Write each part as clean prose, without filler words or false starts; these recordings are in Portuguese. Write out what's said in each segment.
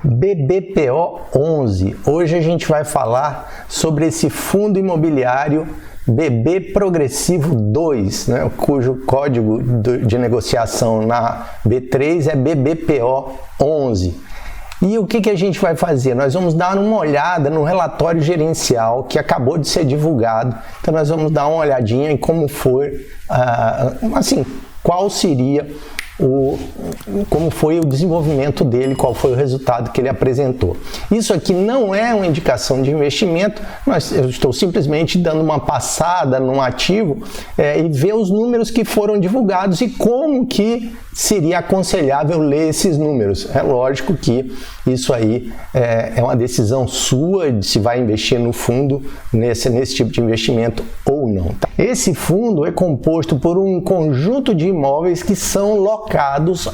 BBPO 11. Hoje a gente vai falar sobre esse fundo imobiliário BB Progressivo 2, né, cujo código de negociação na B3 é BBPO 11. E o que a gente vai fazer? Nós vamos dar uma olhada no relatório gerencial que acabou de ser divulgado. Então nós vamos dar uma olhadinha em como foi, qual seria como foi o desenvolvimento dele, qual foi o resultado que ele apresentou. Isso aqui não é uma indicação de investimento, eu estou simplesmente dando uma passada num ativo e ver os números que foram divulgados e como que seria aconselhável ler esses números. É lógico que isso aí é uma decisão sua de se vai investir no fundo nesse tipo de investimento ou não. Tá? Esse fundo é composto por um conjunto de imóveis que são locados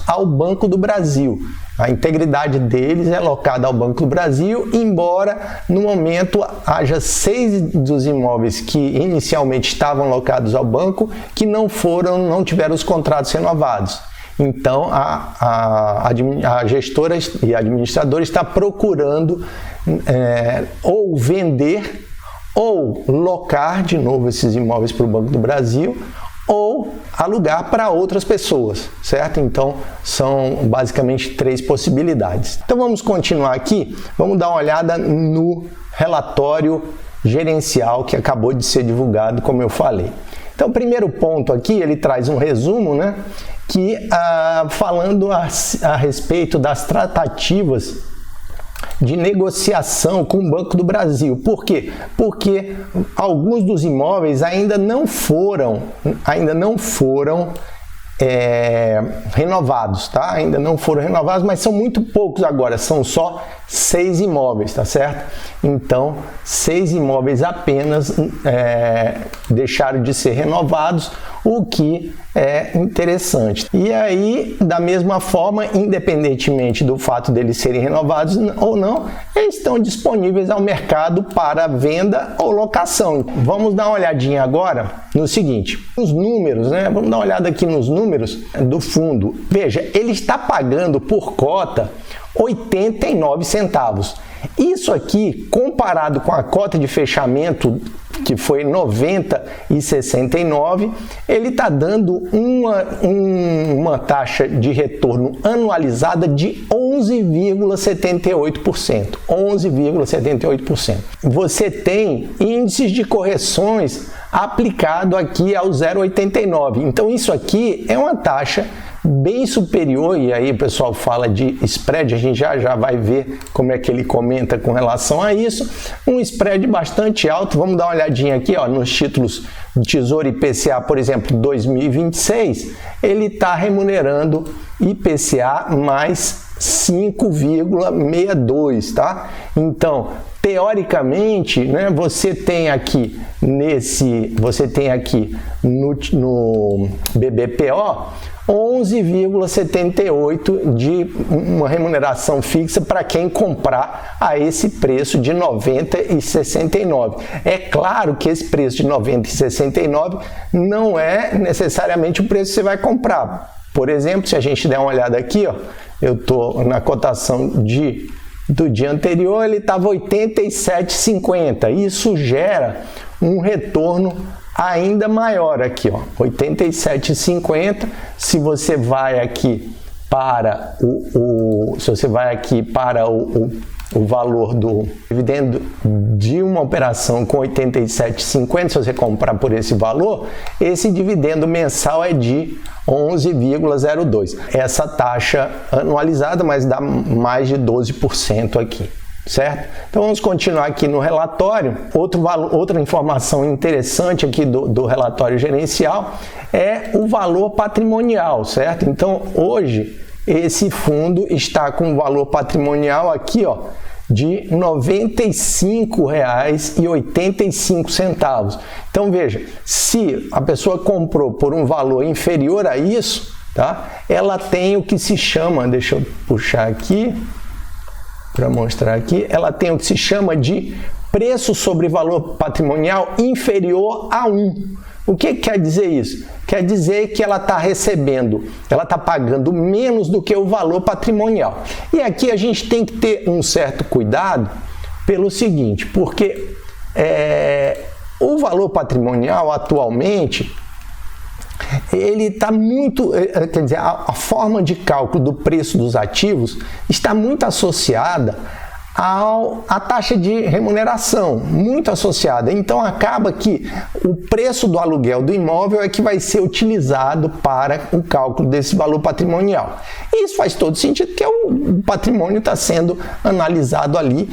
ao Banco do Brasil. A integridade deles é locada ao Banco do Brasil, embora no momento haja 6 dos imóveis que inicialmente estavam locados ao banco que não tiveram os contratos renovados. Então, a gestora e a administradora está procurando ou vender ou locar de novo esses imóveis para o Banco do Brasil ou alugar para outras pessoas, certo? Então, são basicamente 3 possibilidades. Então, vamos continuar aqui, vamos dar uma olhada no relatório gerencial que acabou de ser divulgado, como eu falei. Então, o primeiro ponto aqui, ele traz um resumo, né? Falando a respeito das tratativas de negociação com o Banco do Brasil. Por quê? Porque alguns dos imóveis ainda não foram renovados, tá? Ainda não foram renovados, mas são muito poucos agora, são só 6 imóveis, tá certo? Então, 6 imóveis apenas deixaram de ser renovados, o que é interessante. E aí, da mesma forma, independentemente do fato deles serem renovados ou não, eles estão disponíveis ao mercado para venda ou locação. Vamos dar uma olhadinha agora no seguinte, os números, né? Vamos dar uma olhada aqui nos números do fundo. Veja, ele está pagando por cota 89 centavos. Isso aqui, comparado com a cota de fechamento, que foi 90,69, ele está dando uma taxa de retorno anualizada de 11,78%. 11,78%. Você tem índices de correções aplicado aqui ao 0,89. Então, isso aqui é uma taxa bem superior, e aí o pessoal fala de spread, a gente já vai ver como é que ele comenta com relação a isso. Um spread bastante alto. Vamos dar uma olhadinha aqui, ó, nos títulos de Tesouro IPCA, por exemplo, 2026, ele está remunerando IPCA mais 5,62, tá? Então, teoricamente, né, você tem aqui no BBPO 11,78 de uma remuneração fixa para quem comprar a esse preço de 90,69. É claro que esse preço de 90,69 não é necessariamente o preço que você vai comprar. Por exemplo, se a gente der uma olhada aqui, ó, eu estou na cotação do dia anterior, ele estava 87,50. Isso gera um retorno ainda maior aqui, ó, 87,50. Se você vai aqui para o valor do dividendo de uma operação com 87,50, se você comprar por esse valor, esse dividendo mensal é de 11,02. Essa taxa anualizada, mas dá mais de 12% aqui. Certo? Então vamos continuar aqui no relatório. Outra informação interessante aqui do relatório gerencial é o valor patrimonial, certo? Então hoje esse fundo está com um valor patrimonial aqui, ó, de R$ 95,85. Então veja, se a pessoa comprou por um valor inferior a isso, tá? Ela tem o que se chama, deixa eu puxar aqui para mostrar aqui, ela tem o que se chama de preço sobre valor patrimonial inferior a 1. O que quer dizer isso? Quer dizer que ela está recebendo, ela está pagando menos do que o valor patrimonial. E aqui a gente tem que ter um certo cuidado pelo seguinte, porque o valor patrimonial atualmente, ele está muito, quer dizer, a forma de cálculo do preço dos ativos está muito associada à taxa de remuneração, muito associada. Então acaba que o preço do aluguel do imóvel é que vai ser utilizado para o cálculo desse valor patrimonial. E isso faz todo sentido, porque o patrimônio está sendo analisado ali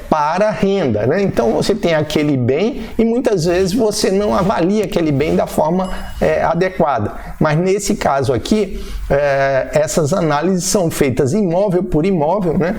para renda, né? Então você tem aquele bem e muitas vezes você não avalia aquele bem da forma adequada. Mas nesse caso aqui, essas análises são feitas imóvel por imóvel, né?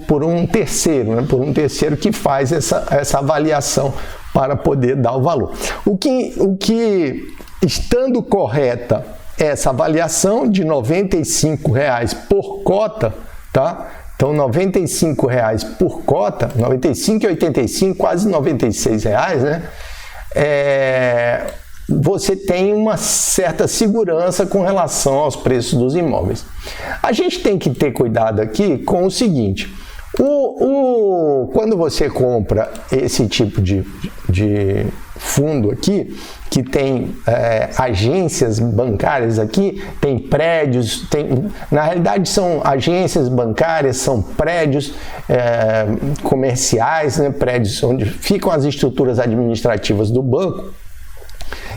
Por um terceiro, né? Por um terceiro que faz essa avaliação para poder dar o valor. O que estando correta essa avaliação de R$ 95,00 por cota, tá? Então, R$ 95,00 por cota, R$ 95,85, quase R$ 96,00, né? Você tem uma certa segurança com relação aos preços dos imóveis. A gente tem que ter cuidado aqui com o seguinte, quando você compra esse tipo de fundo aqui, que tem agências bancárias aqui, tem prédios, na realidade são agências bancárias, são prédios comerciais, né, prédios onde ficam as estruturas administrativas do banco.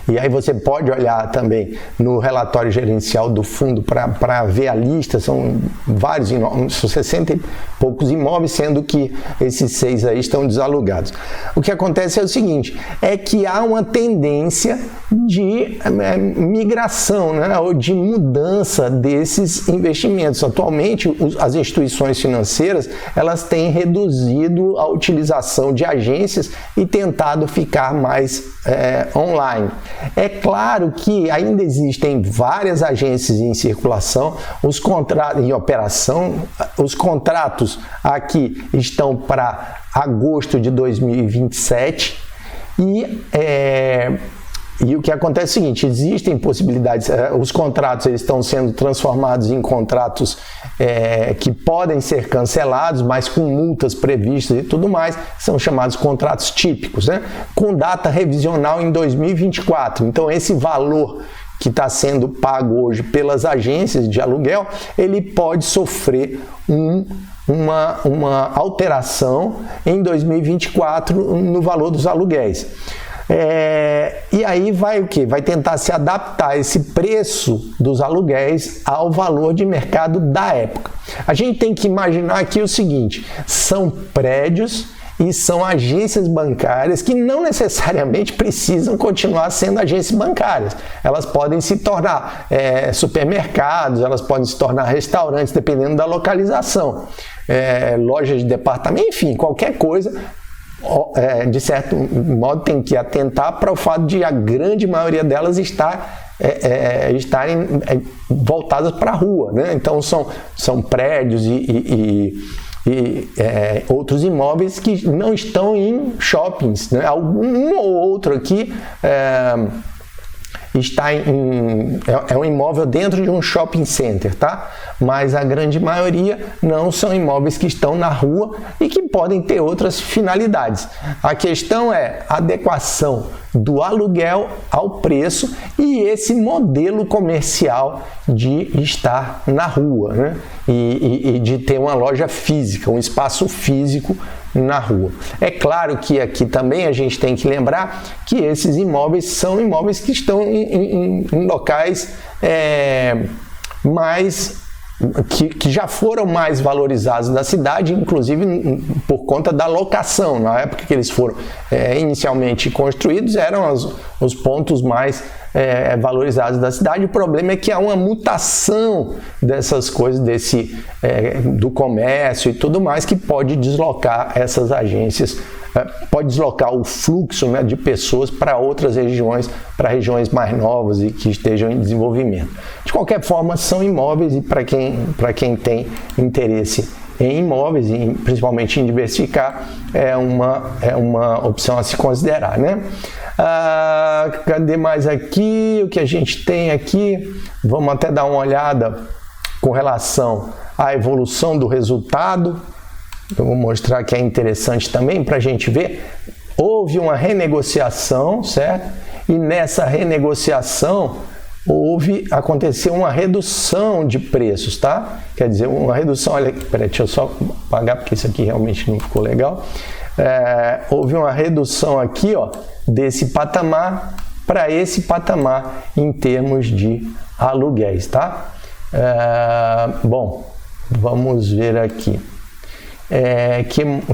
E aí você pode olhar também no relatório gerencial do fundo para ver a lista, são vários, são 60 e poucos imóveis, sendo que esses 6 aí estão desalugados. O que acontece é o seguinte, é que há uma tendência de migração, né, ou de mudança desses investimentos. Atualmente, as instituições financeiras, elas têm reduzido a utilização de agências e tentado ficar mais online. É claro que ainda existem várias agências em circulação, em operação, os contratos aqui estão para agosto de 2027 e o que acontece é o seguinte, existem possibilidades, os contratos eles estão sendo transformados em contratos que podem ser cancelados, mas com multas previstas e tudo mais, são chamados contratos típicos, né? Com data revisional em 2024. Então esse valor que está sendo pago hoje pelas agências de aluguel, ele pode sofrer uma alteração em 2024 no valor dos aluguéis. E aí vai o quê? Vai tentar se adaptar esse preço dos aluguéis ao valor de mercado da época. A gente tem que imaginar aqui o seguinte, são prédios e são agências bancárias que não necessariamente precisam continuar sendo agências bancárias. Elas podem se tornar supermercados, elas podem se tornar restaurantes, dependendo da localização, lojas de departamento, enfim, qualquer coisa. De certo modo tem que atentar para o fato de a grande maioria delas estarem voltadas para a rua, né? Então são prédios e outros imóveis que não estão em shoppings, né? Um ou outro aqui é um imóvel dentro de um shopping center, tá? Mas a grande maioria não são imóveis que estão na rua e que podem ter outras finalidades. A questão é a adequação do aluguel ao preço e esse modelo comercial de estar na rua, né? E de ter uma loja física, um espaço físico na rua. É claro que aqui também a gente tem que lembrar que esses imóveis são imóveis que estão em locais que já foram mais valorizados da cidade, inclusive por conta da locação. Na época que eles foram inicialmente construídos, eram os pontos mais valorizados da cidade. O problema é que há uma mutação dessas coisas, do comércio e tudo mais, que pode deslocar essas agências, pode deslocar o fluxo, né, de pessoas para outras regiões, para regiões mais novas e que estejam em desenvolvimento. De qualquer forma, são imóveis e para quem tem interesse em imóveis, principalmente em diversificar, é uma opção a se considerar, né? Cadê mais aqui? O que a gente tem aqui? Vamos até dar uma olhada com relação à evolução do resultado. Eu vou mostrar que é interessante também para a gente ver. Houve uma renegociação, certo? E nessa renegociação aconteceu uma redução de preços, tá? Quer dizer, uma redução, olha aqui, peraí, deixa eu só apagar porque isso aqui realmente não ficou legal. Houve uma redução aqui, ó, desse patamar para esse patamar em termos de aluguéis, tá? Bom, vamos ver aqui.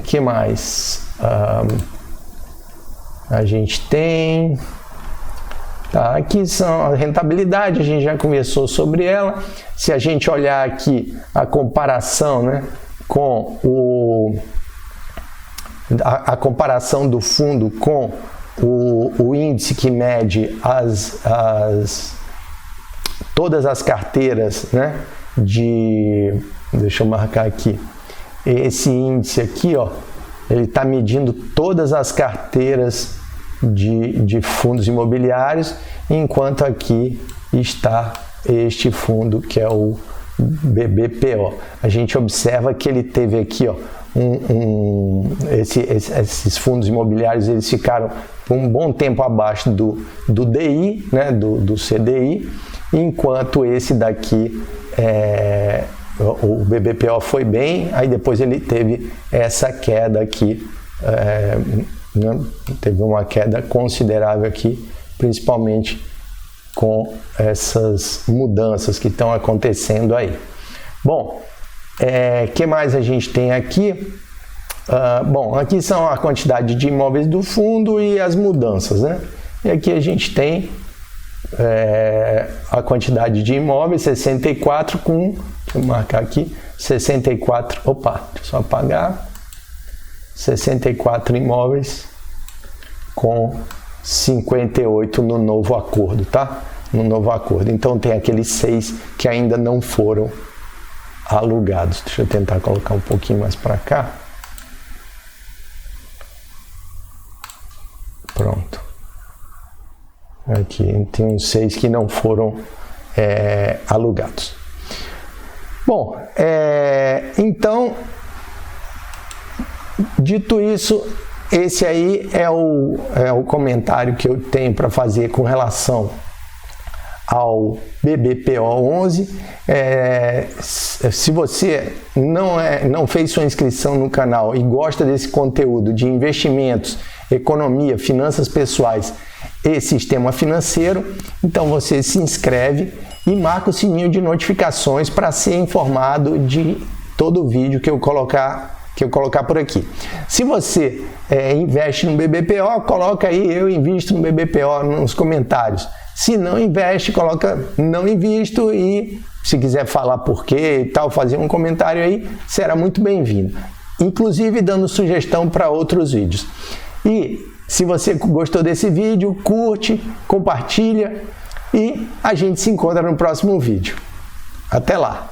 Que mais? A gente tem... Tá, aqui são a rentabilidade, a gente já conversou sobre ela. Se a gente olhar aqui a comparação, né, com a comparação do fundo com o índice que mede todas as carteiras, né, deixa eu marcar aqui, esse índice aqui, ó, ele está medindo todas as carteiras de fundos imobiliários, enquanto aqui está este fundo que é o BBPO. A gente observa que ele teve aqui, ó, esses fundos imobiliários, eles ficaram por um bom tempo abaixo do DI, né, do CDI, enquanto esse daqui, o BBPO foi bem, aí depois ele teve essa queda aqui, né, teve uma queda considerável aqui, principalmente com essas mudanças que estão acontecendo aí. Bom, que mais a gente tem aqui? Bom, aqui são a quantidade de imóveis do fundo e as mudanças, né? E aqui a gente tem a quantidade de imóveis, 64 com, deixa eu marcar aqui, 64, opa, deixa eu só apagar, 64 imóveis com 58 no novo acordo, tá? No novo acordo. Então tem aqueles 6 que ainda não foram alugados. Deixa eu tentar colocar um pouquinho mais para cá. Pronto. Aqui tem uns 6 que não foram alugados. Bom, então, dito isso, esse aí é o comentário que eu tenho para fazer com relação ao BBPO 11. Se você não fez sua inscrição no canal e gosta desse conteúdo de investimentos, economia, finanças pessoais e sistema financeiro, então você se inscreve e marca o sininho de notificações para ser informado de todo o vídeo que eu colocar por aqui. Se você investe no BBPO, coloca aí eu invisto no BBPO nos comentários. Se não investe, coloca não invisto e se quiser falar por quê e tal, fazer um comentário aí, será muito bem-vindo. Inclusive dando sugestão para outros vídeos. E se você gostou desse vídeo, curte, compartilha e a gente se encontra no próximo vídeo. Até lá!